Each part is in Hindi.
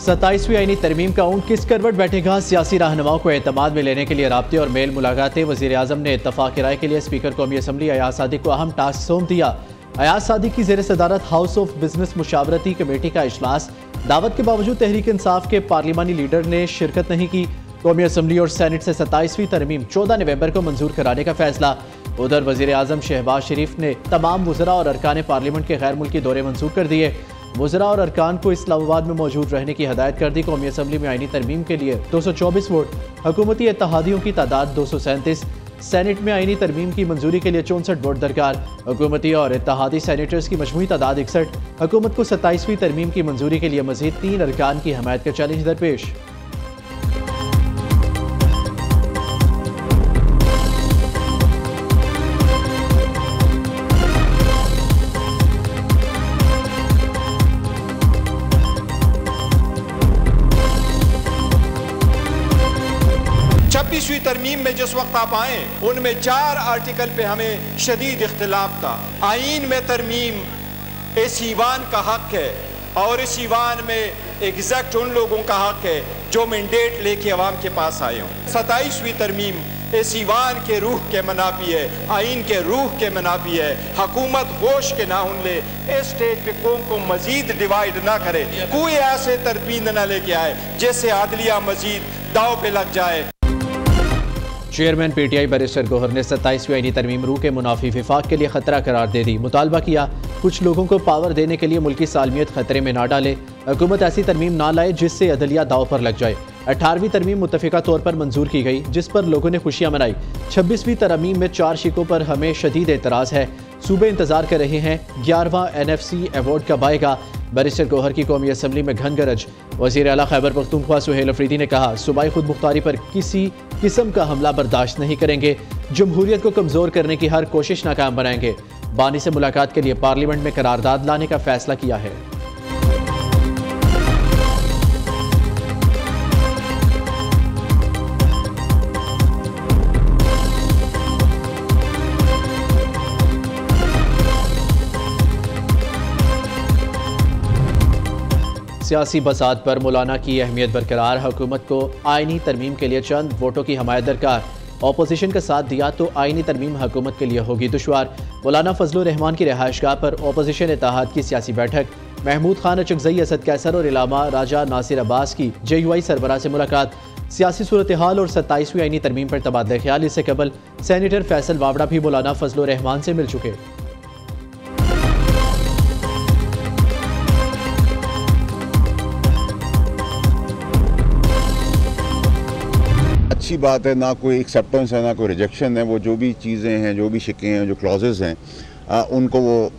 27वीं आईनी तरमीम का ऊंट किस करवट बैठेगा? सियासी रहनुमाओं को एतमाद में लेने के लिए राब्ते और मेल मुलाकातें। वज़ीर आज़म ने इत्तफाक राय के लिए स्पीकर कौमी असम्बली अयाज सादिक को अहम टास्क सौंप दिया। अयाज सादिक की ज़ेर सदारत हाउस ऑफ बिजनेस मुशावरती कमेटी का इजलास। दावत के बावजूद तहरीक इंसाफ के पार्लिमानी लीडर ने शिरकत नहीं की। कौमी असम्बली और सेनेट से 27वीं तरमीम 14 नवंबर को मंजूर कराने का फैसला। उधर वज़ीर आज़म शहबाज शरीफ ने तमाम वज़रा और अरकान पार्लियामेंट के गैर मुल्की दौरे मंसूख कर दिए। वज़रा और अरकान को इस्लामाबाद में मौजूद रहने की हदायत कर दी। कौमी असम्बली में आईनी तरमीम के लिए 224 वोट, हुकूमती इत्तेहादियों की तादाद 237। सेनेट में आईनी तरमीम की मंजूरी के लिए 64 वोट दरकार। हुकूमती और इत्तेहादी सेनेटर्स की मजमूई तादाद 61। हुकूमत को 27वीं तरमीम की मंजूरी के लिए मजीद 3 अरकान की हमायत का चैलेंज दरपेश। छब्बीसवीं तरमीम में जिस वक्त आप आए उनमें 4 आर्टिकल पे हमें शदीद इख्तिलाफ था। आईन में तरमीम इस ईवान का हक है और इस ईवान में एग्जैक्ट उन लोगों का हक है जो मैंडेट लेके अवाम के पास आए हों। 27वीं तरमीम इस ईवान के रूह के मनाफी है, आईन के रूह के मनाफी है। हुकूमत होश के नाउन ले, इस स्टेज पे कौम को मजीद डिवाइड ना करे, कोई ऐसे तरपीन ना लेके आए जिससे आदलिया मजीद दाव पे लग जाए। चेयरमैन पीटीआई बैरिस्टर गौहर ने 27वीं आईनी तरमीम रूह के मुनाफी विफाक के लिए खतरा करार दे दी। मुतालबा किया कुछ लोगों को पावर देने के लिए मुल्की सालमियत खतरे में ना डाले। हुकूमत ऐसी तरमीम ना लाए जिससे अदलिया दाव पर लग जाए। 18वीं तरमीम मुत्तफिका तौर पर मंजूर की गई जिस पर लोगों ने खुशियां मनाई। 26वीं तरमीम में 4 शिकों पर हमें शदीद एतराज़ है। सूबे इंतजार कर रहे हैं 11वां NFC अवार्ड कब आएगा? बैरिस्टर गौहर की कौमी असम्बली में घन गरज। वज़ीर आला खैबर पख्तूनख्वा सुहेल अफरीदी ने कहा सूबाई खुद मुख्तारी पर किसी किस्म का हमला बर्दाश्त नहीं करेंगे। जमहूरियत को कमज़ोर करने की हर कोशिश नाकाम बनाएंगे। बानी से मुलाकात के लिए पार्लियामेंट में करारदाद लाने का फैसला किया है। सियासी बसात पर मौलाना की अहमियत बरकरार। हुकूमत को आईनी तरमीम के लिए चंद वोटों की हमायत दरकार। अपोजिशन का साथ दिया तो आईनी तरमीम हुकूमत के लिए होगी दुश्वार। मौलाना फजलुर रहमान की रिहाइशगाह पर अपोजिशन इत्तेहाद की सियासी बैठक। महमूद खान अचकजई, असद कैसर और इलामा राजा नासिर अब्बास की JUI सरबराह से मुलाकात। सियासी सूरत हाल और 27वीं आईनी तरमीम पर तबादला ख्याल। इससे कबल सेनेटर फैसल वावड़ा भी मौलाना फजलुर रहमान से मिल चुके। अच्छी बात है, ना कोई एक्सेप्टेंस है ना कोई रिजेक्शन है। वो जो भी चीज़ें हैं, जो भी शिकें हैं, जो क्लॉजेज़ हैं, उनको वो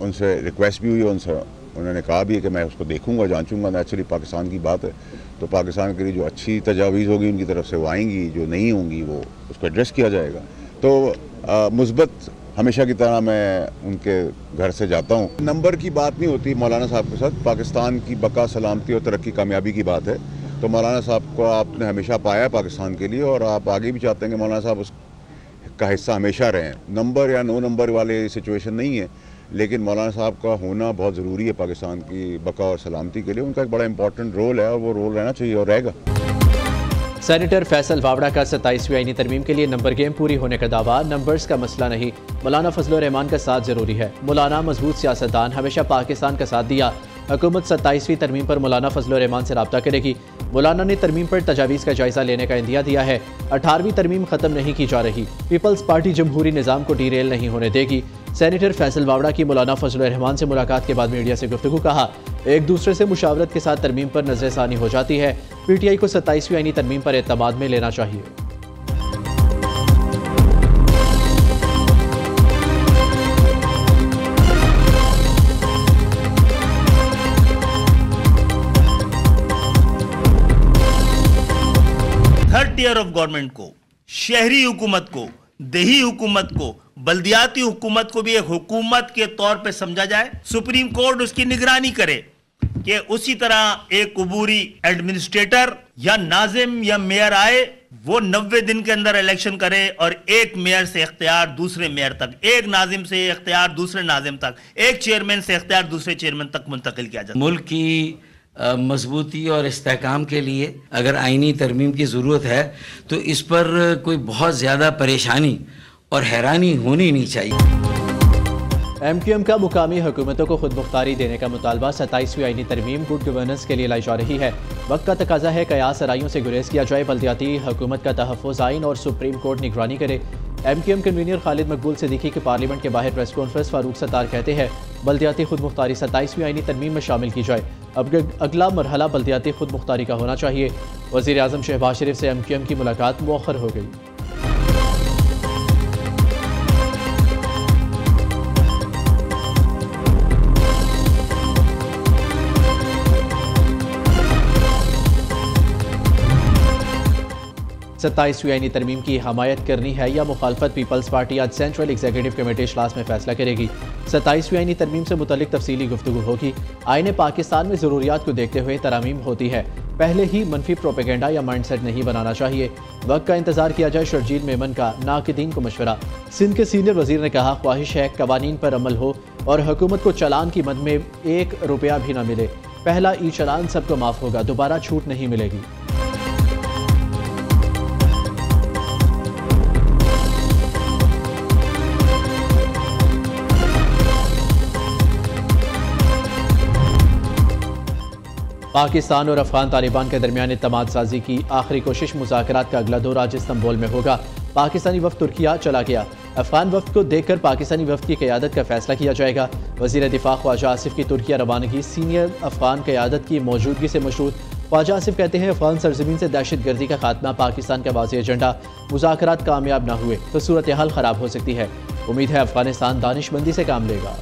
उनसे रिक्वेस्ट भी हुई, उनसे उन्होंने कहा भी है कि मैं उसको देखूंगा, जांचूंगा। नेचुरली पाकिस्तान की बात है तो पाकिस्तान के लिए जो अच्छी तजावीज़ होगी उनकी तरफ से वो आएंगी, जो नहीं होंगी वो उसको एड्रेस किया जाएगा। तो मुस्बत हमेशा की तरह मैं उनके घर से जाता हूँ। नंबर की बात नहीं होती मौलाना साहब के साथ। पाकिस्तान की बका, सलामती और तरक्की, कामयाबी की बात है। तो मौलाना साहब को आपने हमेशा पाया पाकिस्तान के लिए और आप आगे भी चाहते हैं कि मौलाना साहब उसका हिस्सा हमेशा रहें। नंबर या 9 नंबर वाले सिचुएशन नहीं है, लेकिन मौलाना साहब का होना बहुत ज़रूरी है पाकिस्तान की बका और सलामती के लिए। उनका एक बड़ा इंपॉर्टेंट रोल है और वो रोल रहना चाहिए और रहेगा। सेनेटर फैसल वावड़ा का 27वीं आईनी तरमीम के लिए नंबर गेम पूरी होने का दावा। नंबर्स का मसला नहीं, मौलाना फजलुर रहमान का साथ जरूरी है। मौलाना मजबूत सियासतदान, हमेशा पाकिस्तान का साथ दिया। हुकूमत 27वीं तरमीम पर मौलाना फजलुर रहमान से रब्ता करेगी। मौलाना ने तरमीम पर तजावीज़ का जायजा लेने का इंदिया दिया है। 18वीं तरमीम खत्म नहीं की जा रही। पीपल्स पार्टी जमहूरी निज़ाम को डीरेल नहीं होने देगी। सेनेटर फैसल वावड़ा की मौलाना फजलुर रहमान से मुलाकात के बाद मीडिया से गुफ्तगू। कहा एक दूसरे से मुशावरत के साथ तरमीम पर नजरसानी हो जाती है। PTI को 27वीं आईनी तरमीम पर एतमाद में लेना चाहिए। थर्ड टियर ऑफ गवर्नमेंट को, शहरी हुकूमत को, देही हुकूमत को, बल्दियाती हुकूमत को भी एक हुकूमत के तौर पे समझा जाए। सुप्रीम कोर्ट उसकी निगरानी करे कि उसी तरह एक अबूरी एडमिनिस्ट्रेटर या नाजिम या मेयर आए, वो 90 दिन के अंदर इलेक्शन करे और एक मेयर से इख्तियार दूसरे मेयर तक, एक नाजिम से इख्तियार दूसरे नाजिम तक, एक चेयरमैन से इख्तियार दूसरे चेयरमैन तक मुंतकिल किया जाए। मुल्क की मजबूती और इस्तेहकाम के लिए अगर आईनी तरमीम की ज़रूरत है तो इस पर कोई बहुत ज़्यादा परेशानी और हैरानी होनी नहीं चाहिए। MQM का मुकामी हुकूमतों को खुद मुख्तारी देने का मुतालबा 27वीं आईनी तरमीम गुड गवर्नेंस के लिए लाई जा रही है। वक्त का तकाजा है कयास सराइयों से गुरेज किया जाए, बल्दियाती हुकूमत का तहफ़्फ़ुज़ आइन और सुप्रीम कोर्ट निगरानी करे। MQM कन्वीनर खालिद मकबूल सिद्दीकी के पार्लियामेंट के बाहर प्रेस कॉन्फ्रेंस फारूक सत्तार कहते हैं बल्दियाती खुद मुख्तारी 27वीं आईनी तरमीम में शामिल की जाए। अब अगला मरहला बल्दियाती खुद मुख्तारी का होना चाहिए। वज़ीर आज़म शहबाज शरीफ से MQM की मुलाकात मुअख्खर हो गई। सत्ताईसवीं आईनी तरमीम की हमायत करनी है या मुखालफत, पीपल्स पार्टी आज सेंट्रल एग्जीक्यूटिव कमेटी इजलास में फैसला करेगी। 27वीं आईनी तरमीम से मुतल्लिक तफसीली गुफ्तगू होगी। आईने पाकिस्तान में ज़रूरियात को देखते हुए तरामीम होती है, पहले ही मनफी प्रोपेगेंडा या माइंडसेट नहीं बनाना चाहिए। वक्त का इंतजार किया जाए, शर्जील मेमन का नाकिदीन को मशवरा। सिंध के सीनियर वजीर ने कहा ख्वाहिश है कवानीन पर अमल हो और हुकूमत को चालान की मद में 1 रुपया भी न मिले। पहला ई चालान सबको माफ होगा, दोबारा छूट नहीं मिलेगी। पाकिस्तान और अफगान तालिबान के दरमियान इत्तमाद साजी की आखिरी कोशिश, मुज़ाकरात का अगला दौर आज इस्तांबुल में होगा। पाकिस्तानी वफ्द तुर्किया चला गया। अफगान वफ्द को देखकर पाकिस्तानी वफ्द की क़यादत का फैसला किया जाएगा। वज़ीर दिफा ख्वाजा आसिफ की तुर्किया रवानगी, सीनियर अफगान क़यादत की मौजूदगी से मशहूर। ख्वाजा आसिफ कहते हैं अफगान सरजमीन से दहशत गर्दी का खात्मा पाकिस्तान का वाज़ेह एजेंडा। मुज़ाकरात कामयाब न हुए तो सूरत हाल ख़राब हो सकती है। उम्मीद है अफगानिस्तान दानिशमंदी से काम लेगा।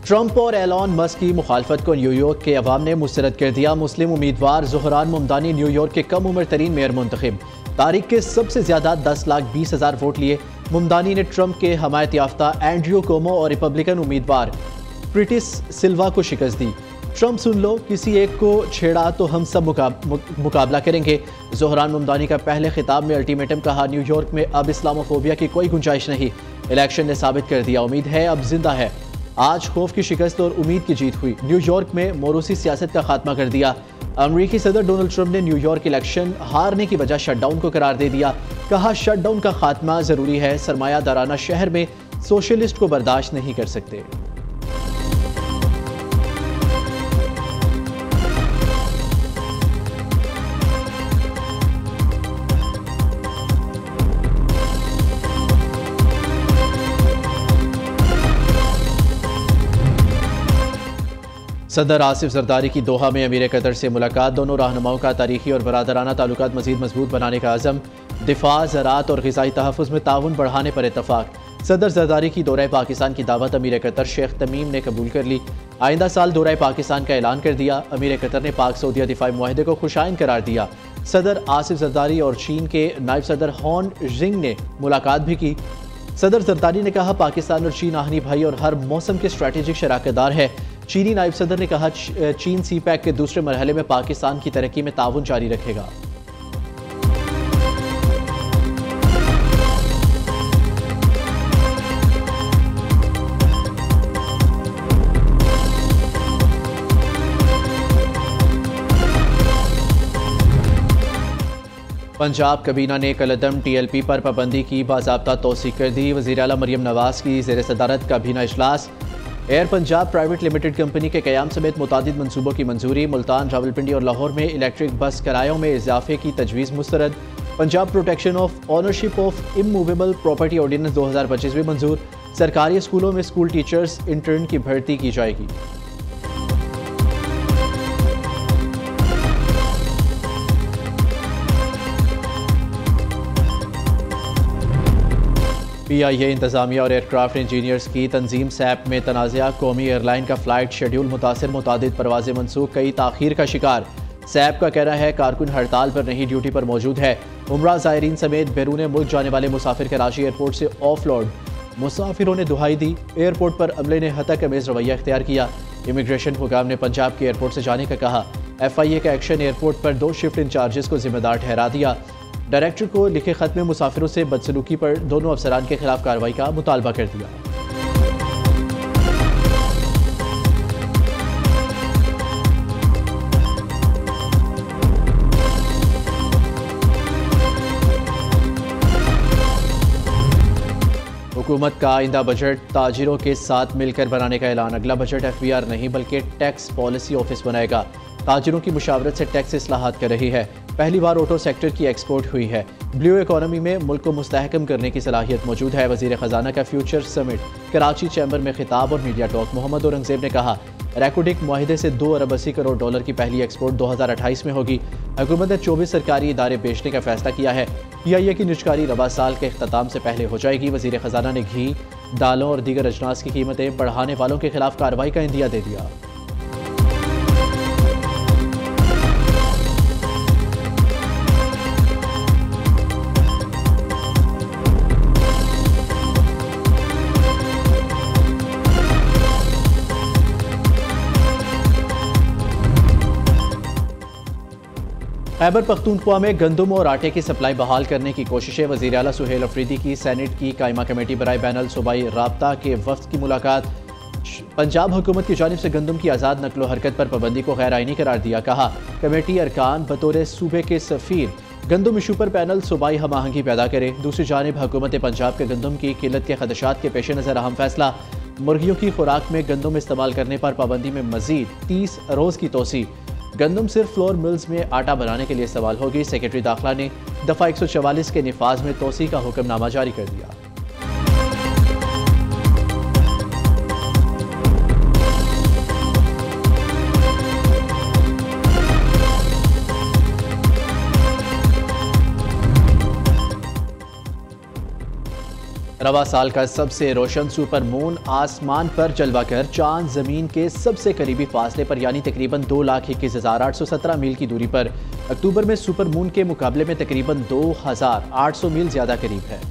ट्रंप और एलॉन मस्क की मुखालफत को न्यूयॉर्क के अवाम ने मुस्तरद कर दिया। मुस्लिम उम्मीदवार ज़ोहरान ममदानी न्यूयॉर्क के कम उम्र तरीन मेयर मुंतखब, तारीख के सबसे ज्यादा 10,20,000 वोट लिए। ममदानी ने ट्रंप के हमायत याफ्ता एंड्रयू कोमो और रिपब्लिकन उम्मीदवार प्रीटिस सिल्वा को शिकस्त दी। ट्रंप सुन लो, किसी एक को छेड़ा तो हम सब मुकाबला करेंगे। ज़ोहरान ममदानी का पहले खिताब में अल्टीमेटम कहा, न्यूयॉर्क में अब इस्लामोफोबिया की कोई गुंजाइश नहीं। इलेक्शन ने साबित कर दिया, उम्मीद है अब जिंदा है। आज खौफ की शिकस्त और उम्मीद की जीत हुई। न्यूयॉर्क में मोरूसी सियासत का खात्मा कर दिया। अमेरिकी सदर डोनाल्ड ट्रंप ने न्यूयॉर्क इलेक्शन हारने की वजह शटडाउन को करार दे दिया। कहा शटडाउन का खात्मा जरूरी है, सरमायादाराना शहर में सोशलिस्ट को बर्दाश्त नहीं कर सकते। सदर आसिफ जरदारी की दोहा में अमीर कतर से मुलाकात। दोनों रहनुमाओं का तारीखी और बरादराना ताल्लुकात मजीद मजबूत बनाने का अज़म। दिफा, ज़राअत और ग़िज़ाई तहफ़्फ़ुज़ में ताउन बढ़ाने पर इत्तफ़ाक़। सदर जरदारी की दौरे पाकिस्तान की दावत अमीर कतर शेख तमीम ने कबूल कर ली। आइंदा साल दौरे पाकिस्तान का ऐलान कर दिया। अमीर कतर ने पाक सऊदिया दिफाई मुआहदे को खुशाइन करार दिया। सदर आसिफ जरदारी और चीन के नायब सदर हॉन जिंग ने मुलाकात भी की। सदर जरदारी ने कहा पाकिस्तान और चीन आहनी भाई और हर मौसम के स्ट्रैटेजिक शराकतदार है। चीनी नायब सदर ने कहा चीन सी पैक के दूसरे मरहले में पाकिस्तान की तरक्की में ताउन जारी रखेगा। पंजाब कबीना ने कलदम TLP पर पाबंदी की बाज़ाब्ता तौसीक कर दी। वज़ीर आला मरियम नवाज की ज़ेर सदारत काबीना इजलास। Air Punjab private limited company के क़याम समेत मुतादिद मनसूबों की मंजूरी। मुल्तान, रावलपिंडी और लाहौर में इलेक्ट्रिक बस किरायों में इजाफे की तजवीज़ मुस्तरद। Punjab protection of ownership of immovable property ordinance 2025 भी मंजूर। सरकारी स्कूलों में स्कूल टीचर्स इंटर्न की भर्ती की जाएगी। PIA इंतजामिया और एयरक्राफ्ट इंजीनियर्स की तंजीम सैप में तनाज़ा। कौमी एयरलाइन का फ़्लाइट शेड्यूल मुतासिर, मुतादिद परवाज़ें मनसूख, कई ताख़ीर का शिकार। सैप का कहना है कारकुन हड़ताल पर नहीं ड्यूटी पर मौजूद है। उम्रा ज़ायरीन समेत बैरून मुल्क जाने वाले मुसाफिर कराची एयरपोर्ट से ऑफलोड। मुसाफिरों ने दुहाई दी। एयरपोर्ट पर अमले ने हतक अमेज़ रवैया इख्तियार किया। इमिग्रेशन हुकाम ने पंजाब के एयरपोर्ट से जाने का कहा। FIA का एक्शन एयरपोर्ट पर 2 शिफ्ट इंचार्जेस को जिम्मेदार ठहरा दिया। डायरेक्टर को लिखे खत में मुसाफिरों से बदसलूकी पर दोनों अफसरान के खिलाफ कार्रवाई का मुतालबा कर दिया। हुकूमत का आइंदा बजट ताजिरों के साथ मिलकर बनाने का ऐलान। अगला बजट FBR नहीं बल्कि टैक्स पॉलिसी ऑफिस बनाएगा। ताजिरों की मुशावरत से टैक्स इस्लाहात कर रही है। पहली बार ऑटो सेक्टर की एक्सपोर्ट हुई है। ब्लू इकोनॉमी में मुल्क को मुस्तहकम करने की सलाहियत मौजूद है। वजीर खजाना का फ्यूचर समिट कराची चैम्बर में खिताब और मीडिया टॉक। मोहम्मद औरंगजेब ने कहा, रैकोडिक मुआहिदे से $2 अरब 80 करोड़ डॉलर की पहली एक्सपोर्ट 2028 में होगी। हुकूमत ने 24 सरकारी इदारे बेचने का फैसला किया है। PIA की निजकारी रबा साल के इख्तिताम से पहले हो जाएगी। वजीर खजाना ने घी, दालों और दीगर अजनास की कीमतें बढ़ाने वालों के खिलाफ कार्रवाई का इंदिया दे दिया। खैबर पख्तूनख्वा में गंदम और आटे की सप्लाई बहाल करने की कोशिशें। वज़ीर आला सुहेल अफरीदी की सेनेट की कायमा कमेटी बराए बैनुल सूबाई राब्ता के वफ्द की मुलाकात। पंजाब हुकूमत की जानिब से गंदम की आज़ाद नकलो हरकत पर पाबंदी को गैर आइनी करार दिया। कहा, कमेटी अरकान बतौर सूबे के सफ़ीर गंदम इशू पर पैनल सूबाई हम आहंगी पैदा करे। दूसरी जानिब हुकूमत पंजाब के गंदम की किल्लत के खदशात के पेश नज़र अहम फैसला। मुर्गियों की खुराक में गंदम इस्तेमाल करने पर पाबंदी में मजीद 30 रोज़ की तोसी। गंदम सिर्फ फ्लोर मिल्स में आटा बनाने के लिए इस्तेमाल होगी। सेक्रेटरी दाखिला ने दफ़ा 144 के निफाज में तोसी का हुक्मनामा जारी कर दिया। रवा साल का सबसे रोशन सुपर मून आसमान पर जलवा कर चांद जमीन के सबसे करीबी फासले पर यानी तकरीबन 2,21,817 मील की दूरी पर अक्टूबर में सुपर मून के मुकाबले में तकरीबन 2,800 मील ज्यादा करीब है।